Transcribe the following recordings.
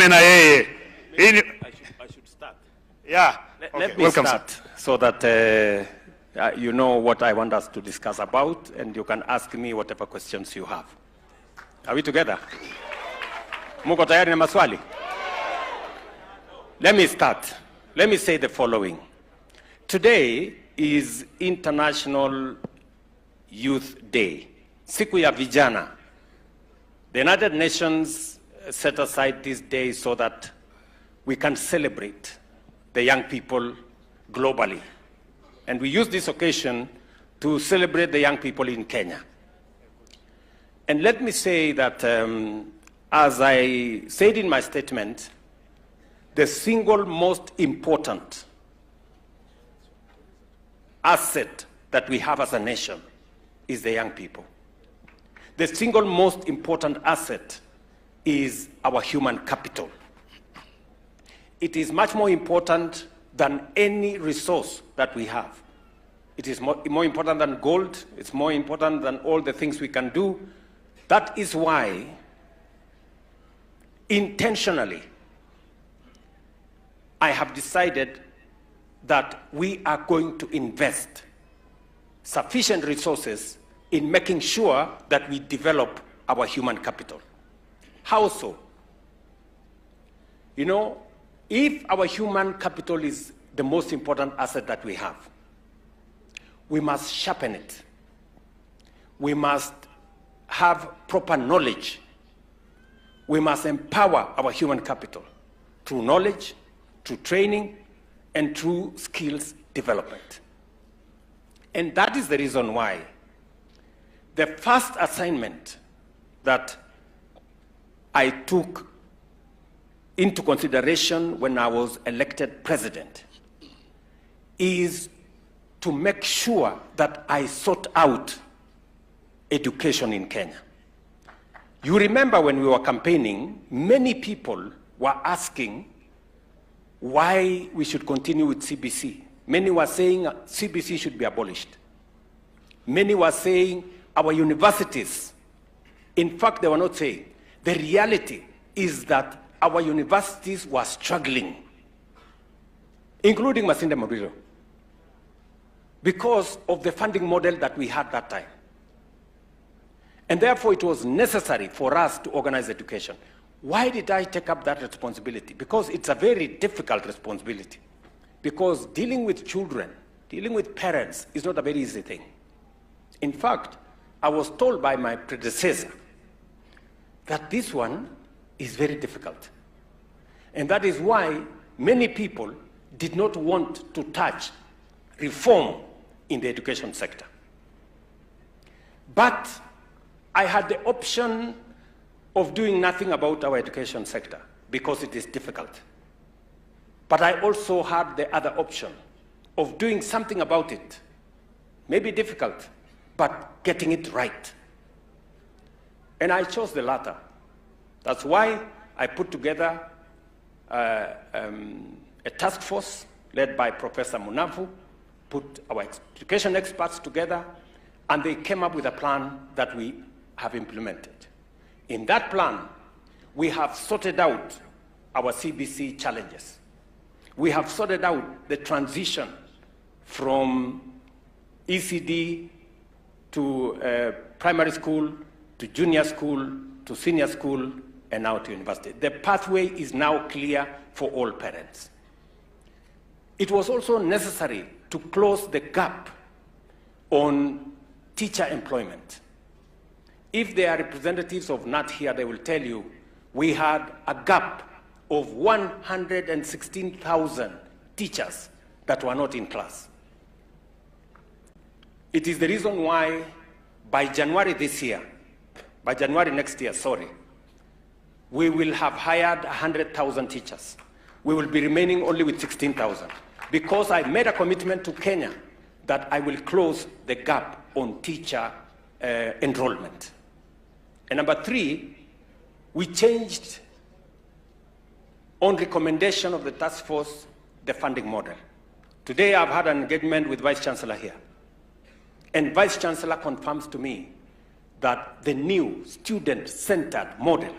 I should start. Yeah. Let me start so that you know what I want us to discuss about, and you can ask me whatever questions you have. Are we together? Muko tayari na maswali? Let me start. Let me say the following. Today is International Youth Day, siku ya vijana. The United Nations set aside this day so that we can celebrate the young people globally. And we use this occasion to celebrate the young people in Kenya. And let me say that, as I said in my statement, the single most important asset that we have as a nation is the young people. The single most important asset is our human capital. It is much more important than any resource that we have. It is more important than gold. It's more important than all the things we can do. That is why, intentionally, I have decided that we are going to invest sufficient resources in making sure that we develop our human capital. How so? You know, if our human capital is the most important asset that we have, we must sharpen it. We must have proper knowledge. We must empower our human capital through knowledge, through training, and through skills development. And that is the reason why the first assignment that I took into consideration when I was elected president is to make sure that I sort out education in Kenya. You remember when we were campaigning, many people were asking why we should continue with CBC. Many were saying CBC should be abolished. Many were saying our universities, in fact, they were not saying. The reality is that our universities were struggling, including Masinde Muliro, because of the funding model that we had that time. And therefore, it was necessary for us to organize education. Why did I take up that responsibility? Because it's a very difficult responsibility. Because dealing with children, dealing with parents is not a very easy thing. In fact, I was told by my predecessor that this one is very difficult. And that is why many people did not want to touch reform in the education sector. But I had the option of doing nothing about our education sector because it is difficult. But I also had the other option of doing something about it, maybe difficult, but getting it right. And I chose the latter. That's why I put together a task force led by Professor Munavu, put our education experts together, and they came up with a plan that we have implemented. In that plan, we have sorted out our CBC challenges. We have sorted out the transition from ECD to primary school, to junior school, to senior school, and now to university. The pathway is now clear for all parents. It was also necessary to close the gap on teacher employment. If there are representatives of NAT here, they will tell you we had a gap of 116,000 teachers that were not in class. It is the reason why by January this year, by January next year, sorry, we will have hired 100,000 teachers. We will be remaining only with 16,000 because I made a commitment to Kenya that I will close the gap on teacher enrollment. And number three, we changed, on recommendation of the task force, the funding model. Today I've had an engagement with Vice Chancellor here. And Vice Chancellor confirms to me that the new student-centered model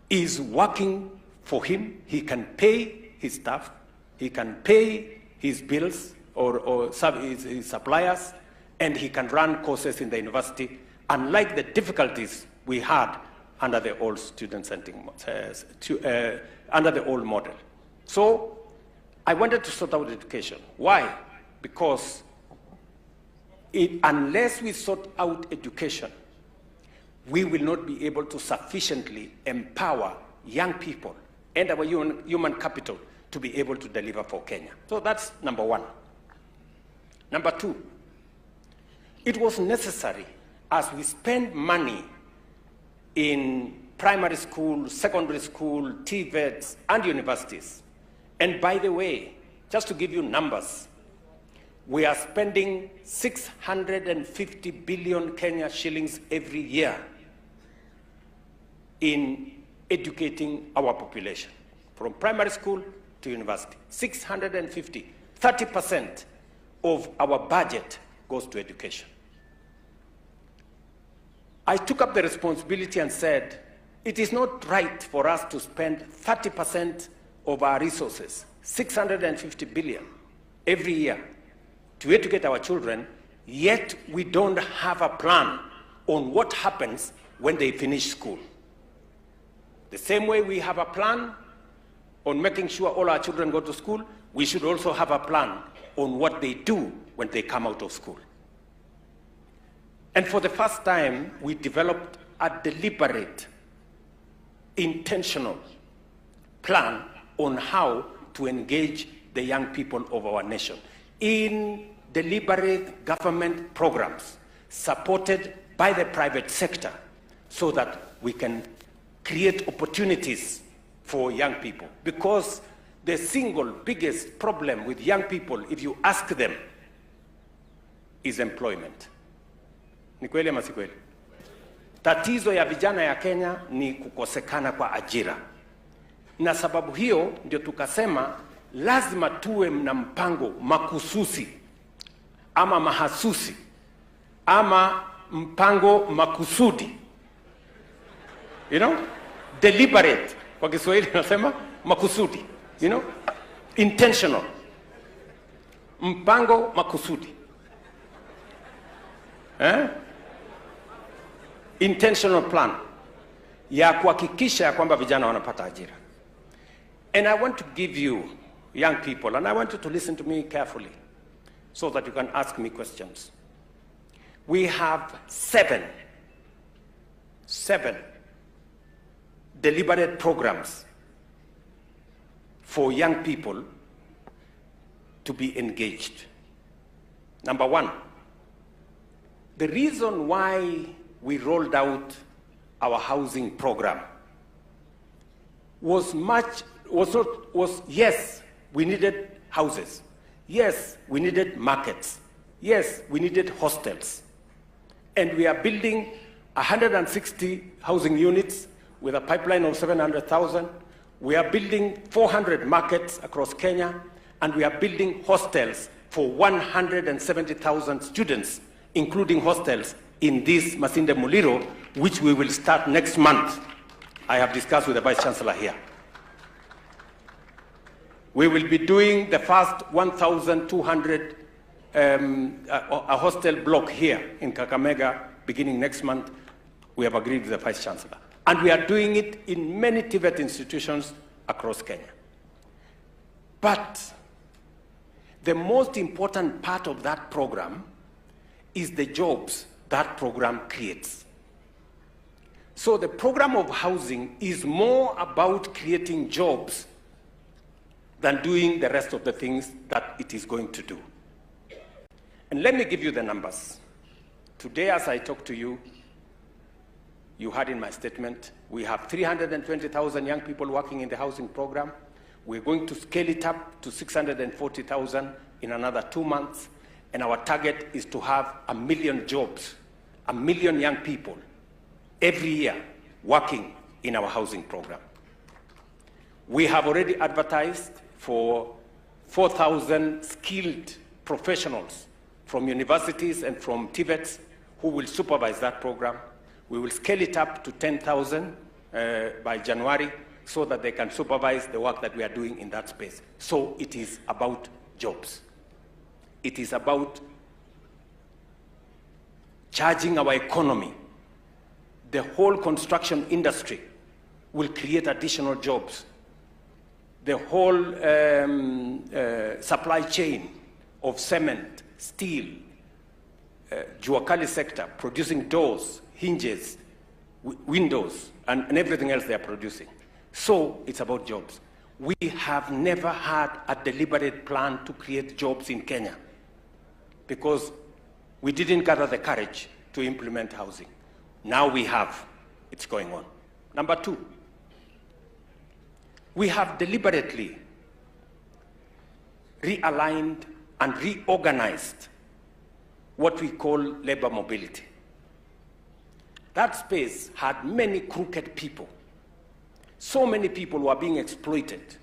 is working for him. He can pay his staff, he can pay his bills or his suppliers, and he can run courses in the university, unlike the difficulties we had under the old under the old model. So I wanted to sort out education. Why? Because unless we sort out education, we will not be able to sufficiently empower young people and our human capital to be able to deliver for Kenya. So that's number one. Number two, it was necessary as we spend money in primary school, secondary school, TVETs, and universities. And by the way, just to give you numbers, we are spending 650 billion Kenya shillings every year in educating our population, from primary school to university. 650, 30% of our budget goes to education. I took up the responsibility and said, it is not right for us to spend 30% of our resources, 650 billion, every year to educate our children, yet we don't have a plan on what happens when they finish school. The same way we have a plan on making sure all our children go to school, we should also have a plan on what they do when they come out of school. And for the first time, we developed a deliberate, intentional plan on how to engage the young people of our nation in deliberate government programs supported by the private sector so that we can create opportunities for young people. Because the single biggest problem with young people, if you ask them, is employment. Ni kweli ama si kweli? Tatizo ya vijana ya Kenya ni kukosekana kwa ajira. Na sababu hiyo ndio tukasema lazima tuwe na mpango makususi ama mahasusi ama mpango makusudi. You know? Deliberate. Kwa Kiswahili nasema makusudi. You know? Intentional. Mpango makusudi. Intentional plan ya kuhakikisha kwamba vijana wanapata ajira. And I want to give you, young people, and I want you to listen to me carefully so that you can ask me questions. We have seven deliberate programs for young people to be engaged. Number one, the reason why we rolled out our housing program was yes, we needed houses. Yes, we needed markets. Yes, we needed hostels. And we are building 160 housing units with a pipeline of 700,000. We are building 400 markets across Kenya, and we are building hostels for 170,000 students, including hostels in this Masinde Muliro, which we will start next month. I have discussed with the Vice Chancellor here. We will be doing the first 1,200 a hostel block here in Kakamega beginning next month. We have agreed with the Vice Chancellor. And we are doing it in many TVET institutions across Kenya. But the most important part of that program is the jobs that program creates. So the program of housing is more about creating jobs than doing the rest of the things that it is going to do. And let me give you the numbers. Today, as I talk to you, you heard in my statement, we have 320,000 young people working in the housing program. We're going to scale it up to 640,000 in another 2 months. And our target is to have 1 million jobs, 1 million young people every year working in our housing program. We have already advertised for 4,000 skilled professionals from universities and from TVETs who will supervise that program. We will scale it up to 10,000 by January so that they can supervise the work that we are doing in that space. So it is about jobs. It is about charging our economy. The whole construction industry will create additional jobs. The whole supply chain of cement, steel, Juakali sector, producing doors, hinges, windows, and everything else they are producing. So it's about jobs. We have never had a deliberate plan to create jobs in Kenya because we didn't gather the courage to implement housing. Now we have. It's going on. Number two, we have deliberately realigned and reorganized what we call labor mobility. That space had many crooked people. So many people were being exploited.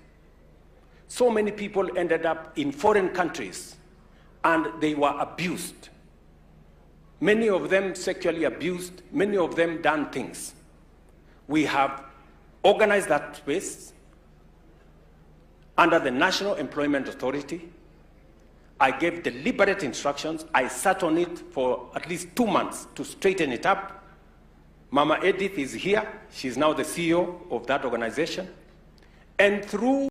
So many people ended up in foreign countries and they were abused. Many of them sexually abused, many of them done things. We have organized that space under the National Employment Authority. I gave deliberate instructions. I sat on it for at least 2 months to straighten it up. Mama Edith is here. She's now the CEO of that organization. And through